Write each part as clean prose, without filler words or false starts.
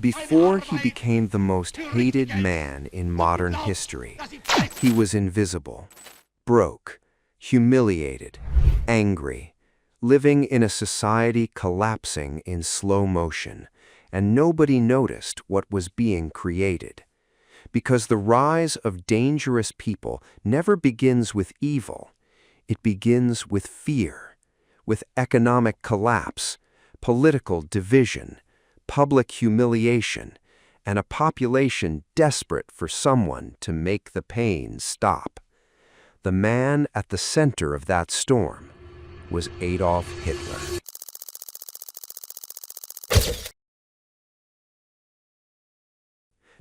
Before he became the most hated man in modern history, he was invisible, broke, humiliated, angry, living in a society collapsing in slow motion, and nobody noticed what was being created. Because the rise of dangerous people never begins with evil, it begins with fear, with economic collapse, political division, public humiliation, and a population desperate for someone to make the pain stop. The man at the center of that storm was Adolf Hitler.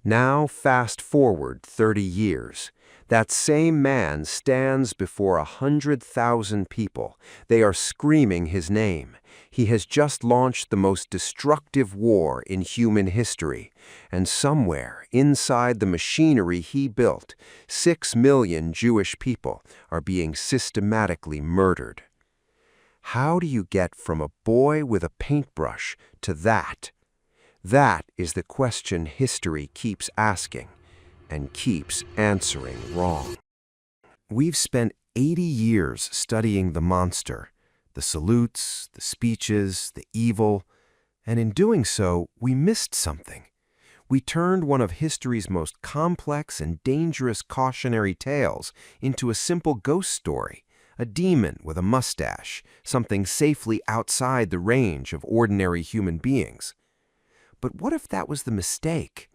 Now fast forward 30 years. That same man stands before 100,000 people. They are screaming his name. He has just launched the most destructive war in human history. And somewhere inside the machinery he built, 6 million Jewish people are being systematically murdered. How do you get from a boy with a paintbrush to that? That is the question history keeps asking and keeps answering wrong. We've spent 80 years studying the monster, the salutes, the speeches, the evil, and in doing so, we missed something. We turned one of history's most complex and dangerous cautionary tales into a simple ghost story, a demon with a mustache, something safely outside the range of ordinary human beings. But what if that was the mistake?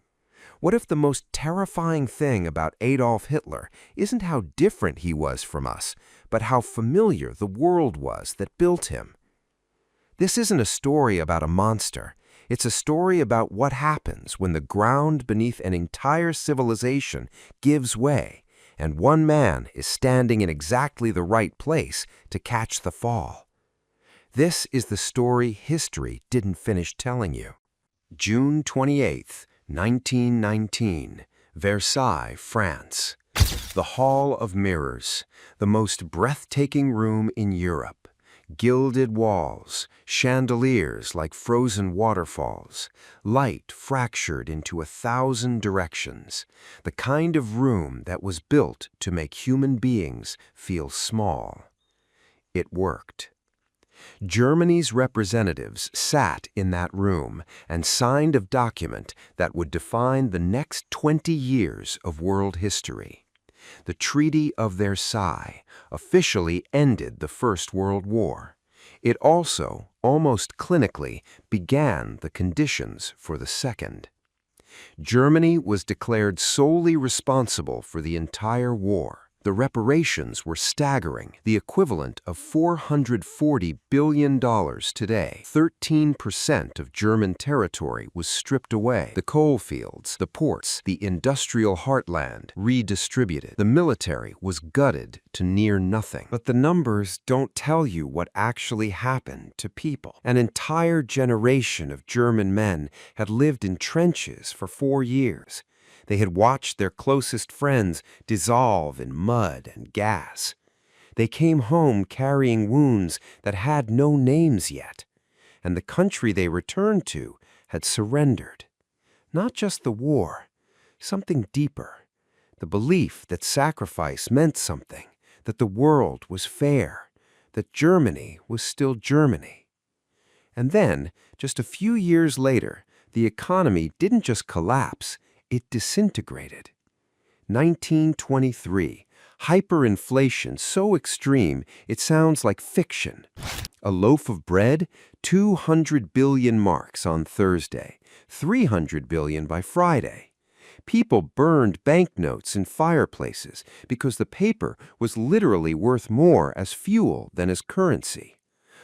What if the most terrifying thing about Adolf Hitler isn't how different he was from us, but how familiar the world was that built him? This isn't a story about a monster. It's a story about what happens when the ground beneath an entire civilization gives way, and one man is standing in exactly the right place to catch the fall. This is the story history didn't finish telling you. June 28th, 1919, Versailles, France. The Hall of Mirrors, the most breathtaking room in Europe. Gilded walls, chandeliers like frozen waterfalls, light fractured into 1,000 directions. The kind of room that was built to make human beings feel small. It worked. Germany's representatives sat in that room and signed a document that would define the next 20 years of world history. The Treaty of Versailles officially ended the First World War. It also, almost clinically, began the conditions for the Second. Germany was declared solely responsible for the entire war. The reparations were staggering, the equivalent of $440 billion today. 13% of German territory was stripped away. The coal fields, the ports, the industrial heartland redistributed. The military was gutted to near nothing. But the numbers don't tell you what actually happened to people. An entire generation of German men had lived in trenches for 4 years. They had watched their closest friends dissolve in mud and gas. They came home carrying wounds that had no names yet, and the country they returned to had surrendered. Not just the war, something deeper, the belief that sacrifice meant something, that the world was fair, that Germany was still Germany. And then, just a few years later, the economy didn't just collapse, it disintegrated. 1923, hyperinflation so extreme it sounds like fiction. A loaf of bread, 200 billion marks on Thursday, 300 billion by Friday. People burned banknotes in fireplaces because the paper was literally worth more as fuel than as currency.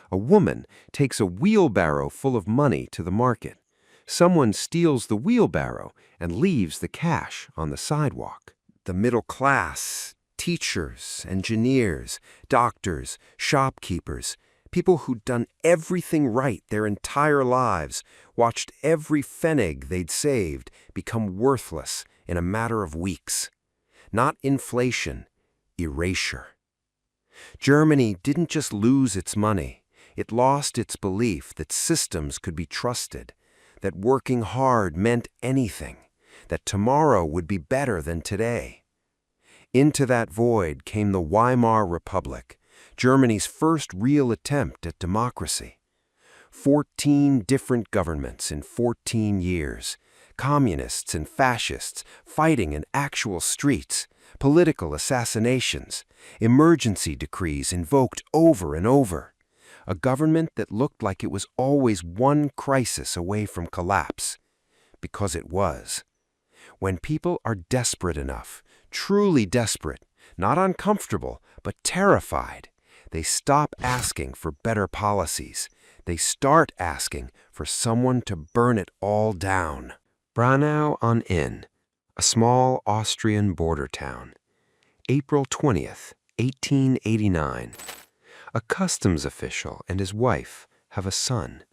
A woman takes a wheelbarrow full of money to the market. Someone steals the wheelbarrow and leaves the cash on the sidewalk. The middle class, teachers, engineers, doctors, shopkeepers, people who'd done everything right their entire lives, watched every pfennig they'd saved become worthless in a matter of weeks. Not inflation, erasure. Germany didn't just lose its money, it lost its belief that systems could be trusted. that working hard meant anything, that tomorrow would be better than today. Into that void came the Weimar Republic, Germany's first real attempt at democracy. 14 different governments in 14 years, communists and fascists fighting in actual streets, political assassinations, emergency decrees invoked over and over. A government that looked like it was always one crisis away from collapse. Because it was. When people are desperate enough, truly desperate, not uncomfortable, but terrified, they stop asking for better policies. They start asking for someone to burn it all down. Braunau on Inn, a small Austrian border town. April 20th, 1889. A customs official and his wife have a son.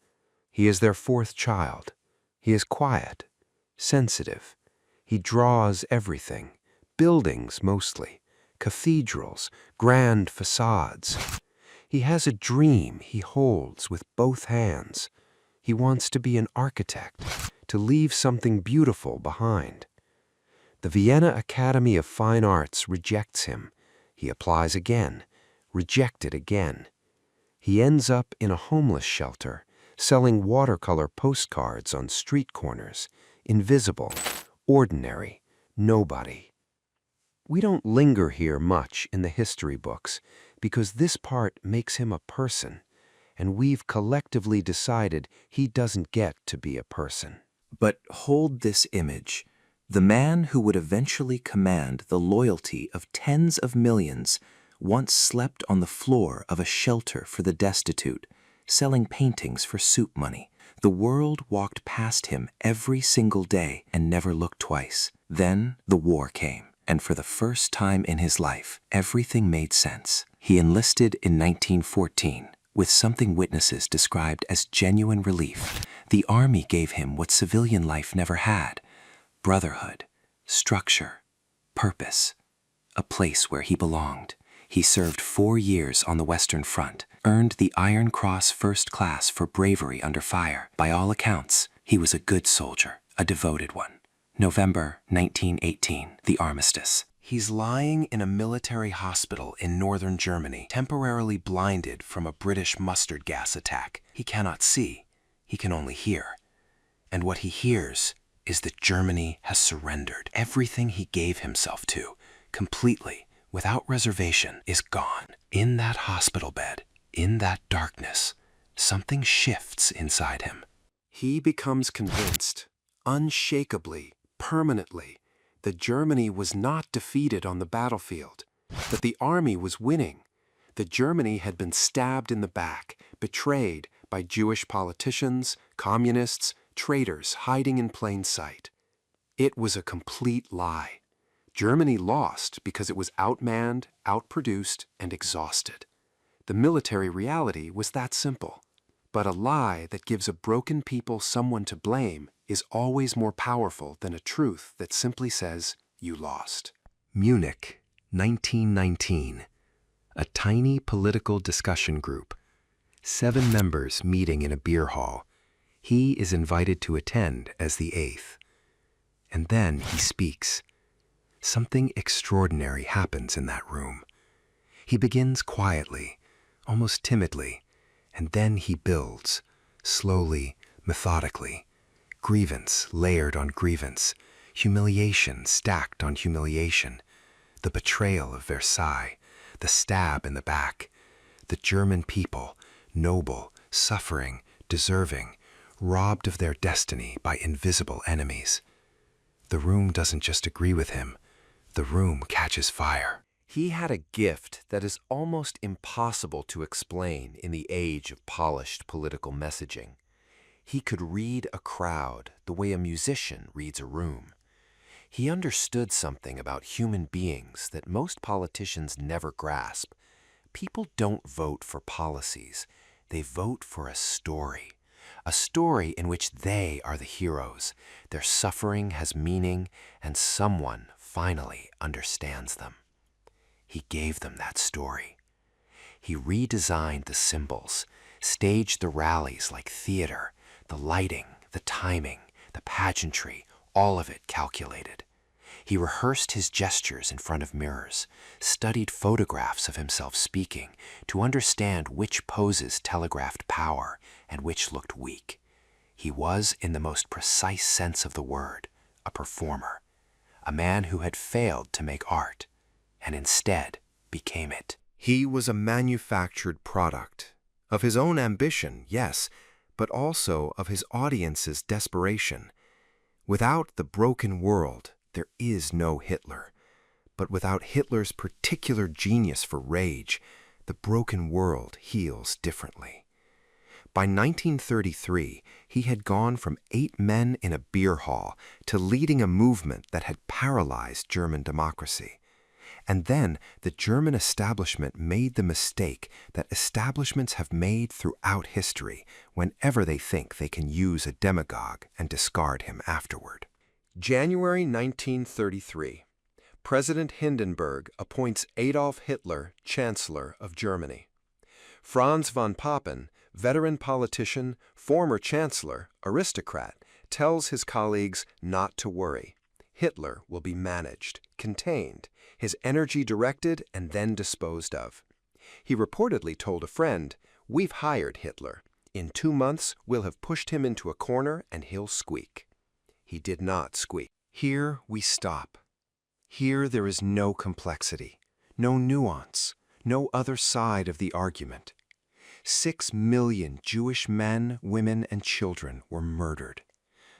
He is their fourth child. He is quiet, sensitive. He draws everything, buildings mostly, cathedrals, grand facades. He has a dream he holds with both hands. He wants to be an architect, to leave something beautiful behind. The Vienna Academy of Fine Arts rejects him. He applies again, rejected again. He ends up in a homeless shelter, selling watercolor postcards on street corners, invisible, ordinary, nobody. We don't linger here much in the history books because this part makes him a person, and we've collectively decided he doesn't get to be a person. But hold this image. The man who would eventually command the loyalty of tens of millions once slept on the floor of a shelter for the destitute, selling paintings for soup money. The world walked past him every single day and never looked twice. Then the war came, and for the first time in his life, everything made sense. He enlisted in 1914 with something witnesses described as genuine relief. The army gave him what civilian life never had: brotherhood, structure, purpose, a place where he belonged. He served 4 years on the Western Front, earned the Iron Cross First Class for bravery under fire. By all accounts, he was a good soldier, a devoted one. November 1918, the armistice. He's lying in a military hospital in northern Germany, temporarily blinded from a British mustard gas attack. He cannot see, he can only hear. And what he hears is that Germany has surrendered. Everything he gave himself to, completely, without reservation, is gone. In that hospital bed, in that darkness, something shifts inside him. He becomes convinced, unshakably, permanently, that Germany was not defeated on the battlefield, that the army was winning, that Germany had been stabbed in the back, betrayed by Jewish politicians, communists, traitors hiding in plain sight. It was a complete lie. Germany lost because it was outmanned, outproduced, and exhausted. The military reality was that simple. But a lie that gives a broken people someone to blame is always more powerful than a truth that simply says, you lost. Munich, 1919. A tiny political discussion group. 7 members meeting in a beer hall. He is invited to attend as the 8th. And then he speaks. Something extraordinary happens in that room. He begins quietly, almost timidly, and then he builds, slowly, methodically, grievance layered on grievance, humiliation stacked on humiliation, the betrayal of Versailles, the stab in the back, the German people, noble, suffering, deserving, robbed of their destiny by invisible enemies. The room doesn't just agree with him, the room catches fire. He had a gift that is almost impossible to explain in the age of polished political messaging. He could read a crowd the way a musician reads a room. He understood something about human beings that most politicians never grasp. People don't vote for policies. They vote for a story in which they are the heroes. Their suffering has meaning, and someone finally understands them. He gave them that story. He redesigned the symbols, staged the rallies like theater, the lighting, The timing, the pageantry, all of it calculated. He rehearsed his gestures in front of mirrors, studied photographs of himself speaking to understand which poses telegraphed power and which looked weak. He was, in the most precise sense of the word, a performer, a man who had failed to make art, and instead became it. He was a manufactured product of his own ambition, yes, but also of his audience's desperation. Without the broken world, there is no Hitler. But without Hitler's particular genius for rage, the broken world heals differently. By 1933, he had gone from 8 men in a beer hall to leading a movement that had paralyzed German democracy. And then the German establishment made the mistake that establishments have made throughout history whenever they think they can use a demagogue and discard him afterward. January 1933. President Hindenburg appoints Adolf Hitler Chancellor of Germany. Franz von Papen, veteran politician, former chancellor, aristocrat, tells his colleagues not to worry. Hitler will be managed, contained, his energy directed and then disposed of. He reportedly told a friend, "We've hired Hitler. In 2 months, we'll have pushed him into a corner and he'll squeak." He did not squeak. Here we stop. Here there is no complexity, no nuance, no other side of the argument. 6 million Jewish men, women, and children were murdered,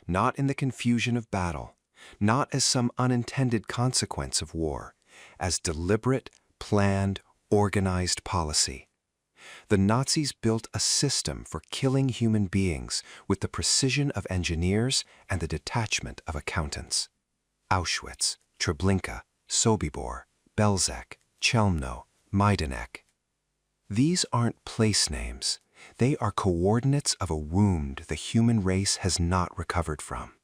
not in the confusion of battle, not as some unintended consequence of war, as deliberate, planned, organized policy. The Nazis built a system for killing human beings with the precision of engineers and the detachment of accountants. Auschwitz, Treblinka, Sobibor, Belzec, Chelmno, Majdanek. These aren't place names. They are coordinates of a wound the human race has not recovered from.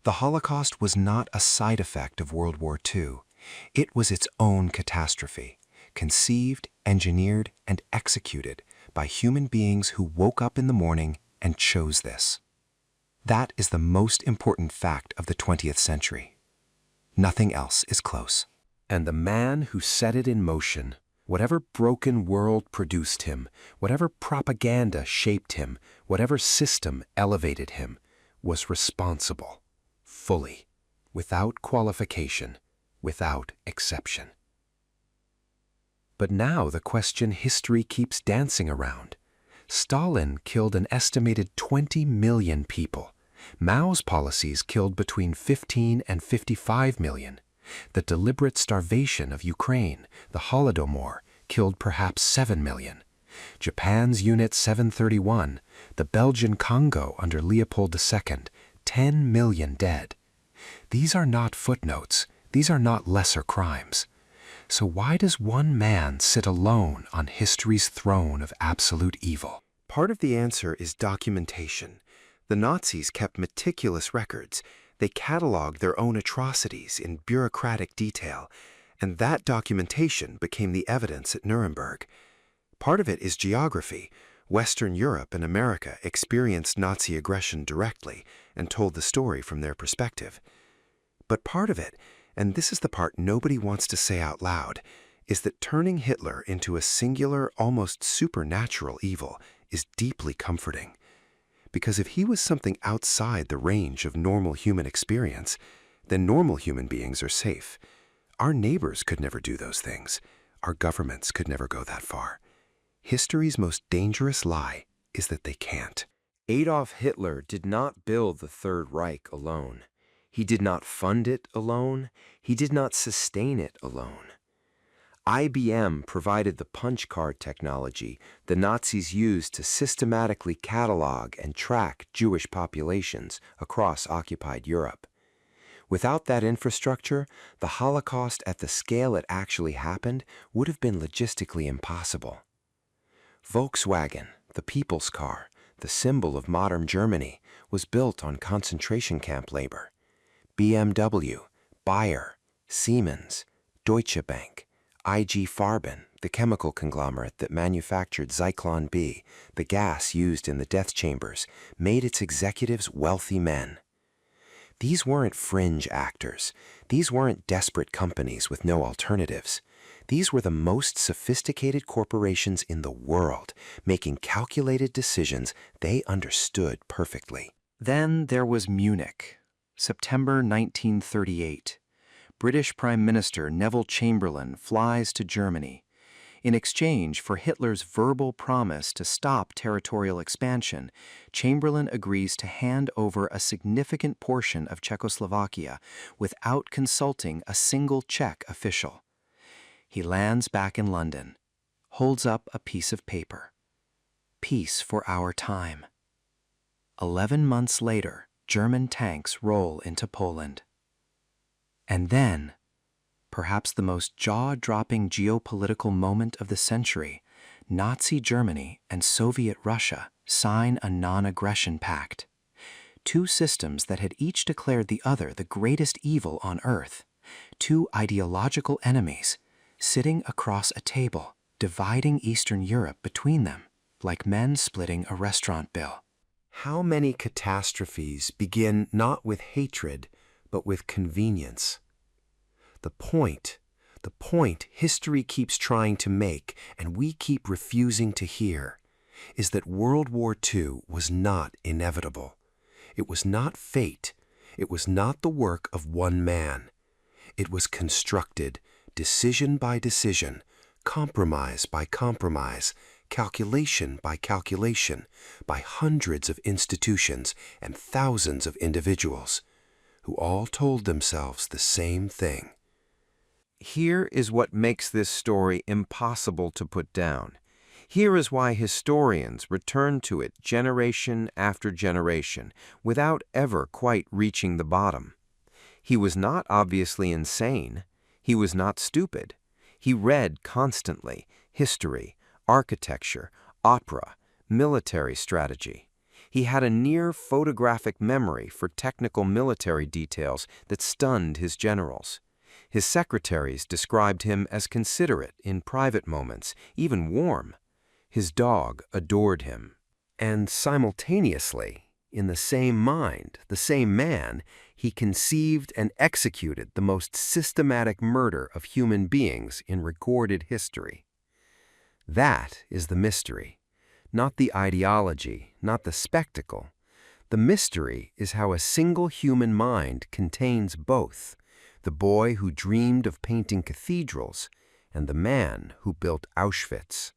The Holocaust was not a side effect of World War II. It was its own catastrophe, conceived, engineered, and executed by human beings who woke up in the morning and chose this. That is the most important fact of the 20th century. Nothing else is close. And the man who set it in motion, whatever broken world produced him, whatever propaganda shaped him, whatever system elevated him, was responsible, fully, without qualification, without exception. But now the question history keeps dancing around. Stalin killed an estimated 20 million people. Mao's policies killed between 15 and 55 million. The deliberate starvation of Ukraine, the Holodomor, killed perhaps 7 million. Japan's Unit 731, the Belgian Congo under Leopold II, 10 million dead. These are not footnotes. These are not lesser crimes. So why does one man sit alone on history's throne of absolute evil? Part of the answer is documentation. The Nazis kept meticulous records. They cataloged their own atrocities in bureaucratic detail, and that documentation became the evidence at Nuremberg. Part of it is geography. Western Europe and America experienced Nazi aggression directly and told the story from their perspective. But part of it, and this is the part nobody wants to say out loud, is that turning Hitler into a singular, almost supernatural evil is deeply comforting. Because if he was something outside the range of normal human experience, then normal human beings are safe. Our neighbors could never do those things. Our governments could never go that far. History's most dangerous lie is that they can't. Adolf Hitler did not build the Third Reich alone. He did not fund it alone. He did not sustain it alone. IBM provided the punch card technology the Nazis used to systematically catalog and track Jewish populations across occupied Europe. Without that infrastructure, the Holocaust at the scale it actually happened would have been logistically impossible. Volkswagen, the people's car, the symbol of modern Germany, was built on concentration camp labor. BMW, Bayer, Siemens, Deutsche Bank, IG Farben, the chemical conglomerate that manufactured Zyklon B, the gas used in the death chambers, made its executives wealthy men. These weren't fringe actors. These weren't desperate companies with no alternatives. These were the most sophisticated corporations in the world, making calculated decisions they understood perfectly. Then there was Munich, September 1938. British Prime Minister Neville Chamberlain flies to Germany. In exchange for Hitler's verbal promise to stop territorial expansion, Chamberlain agrees to hand over a significant portion of Czechoslovakia without consulting a single Czech official. He lands back in London, holds up a piece of paper. Peace for our time. 11 months later, German tanks roll into Poland. And then, perhaps the most jaw-dropping geopolitical moment of the century, Nazi Germany and Soviet Russia sign a non-aggression pact. Two systems that had each declared the other the greatest evil on earth. Two ideological enemies, sitting across a table, dividing Eastern Europe between them, like men splitting a restaurant bill. How many catastrophes begin not with hatred, but with convenience? The point history keeps trying to make, and we keep refusing to hear, is that World War II was not inevitable. It was not fate. It was not the work of one man. It was constructed, decision by decision, compromise by compromise, calculation by calculation, by hundreds of institutions and thousands of individuals, who all told themselves the same thing. Here is what makes this story impossible to put down. Here is why historians return to it generation after generation without ever quite reaching the bottom. He was not obviously insane. He was not stupid. He read constantly history, architecture, opera, military strategy. He had a near photographic memory for technical military details that stunned his generals. His secretaries described him as considerate in private moments, even warm. His dog adored him. And simultaneously, in the same mind, the same man, he conceived and executed the most systematic murder of human beings in recorded history. That is the mystery, not the ideology, not the spectacle. The mystery is how a single human mind contains both, the boy who dreamed of painting cathedrals and the man who built Auschwitz.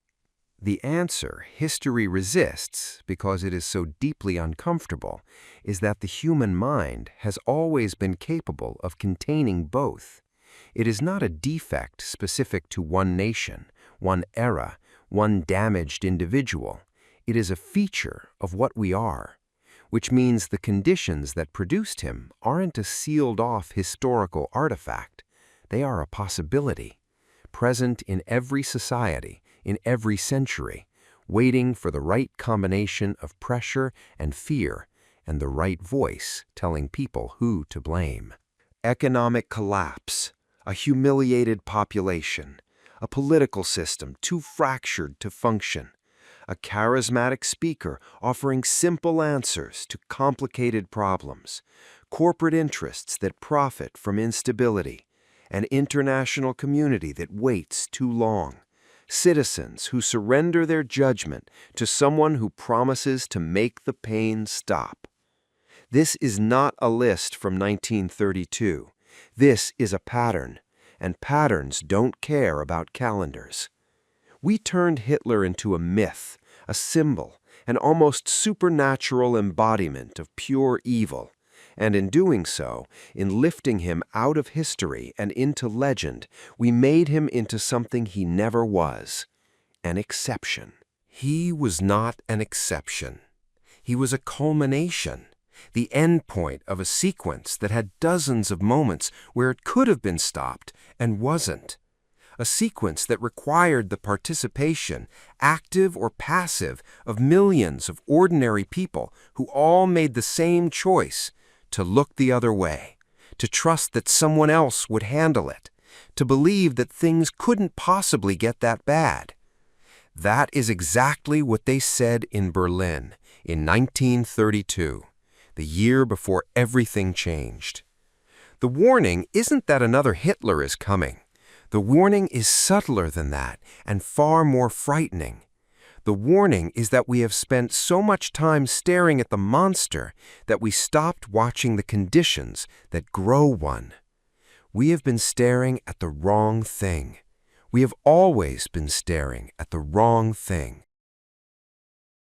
The answer history resists, because it is so deeply uncomfortable, is that the human mind has always been capable of containing both. It is not a defect specific to one nation, one era, one damaged individual. It is a feature of what we are, which means the conditions that produced him aren't a sealed-off historical artifact. They are a possibility, present in every society, in every century, waiting for the right combination of pressure and fear and the right voice telling people who to blame. Economic collapse, a humiliated population, a political system too fractured to function, a charismatic speaker offering simple answers to complicated problems, corporate interests that profit from instability, an international community that waits too long, citizens who surrender their judgment to someone who promises to make the pain stop. This is not a list from 1932. This is a pattern, and patterns don't care about calendars. We turned Hitler into a myth, a symbol, an almost supernatural embodiment of pure evil, and in doing so, in lifting him out of history and into legend, we made him into something he never was, an exception. He was not an exception. He was a culmination, the end point of a sequence that had dozens of moments where it could have been stopped and wasn't. A sequence that required the participation, active or passive, of millions of ordinary people who all made the same choice, to look the other way, to trust that someone else would handle it, to believe that things couldn't possibly get that bad. That is exactly what they said in Berlin in 1932, the year before everything changed. The warning isn't that another Hitler is coming. The warning is subtler than that and far more frightening. The warning is that we have spent so much time staring at the monster that we stopped watching the conditions that grow one. We have been staring at the wrong thing. We have always been staring at the wrong thing.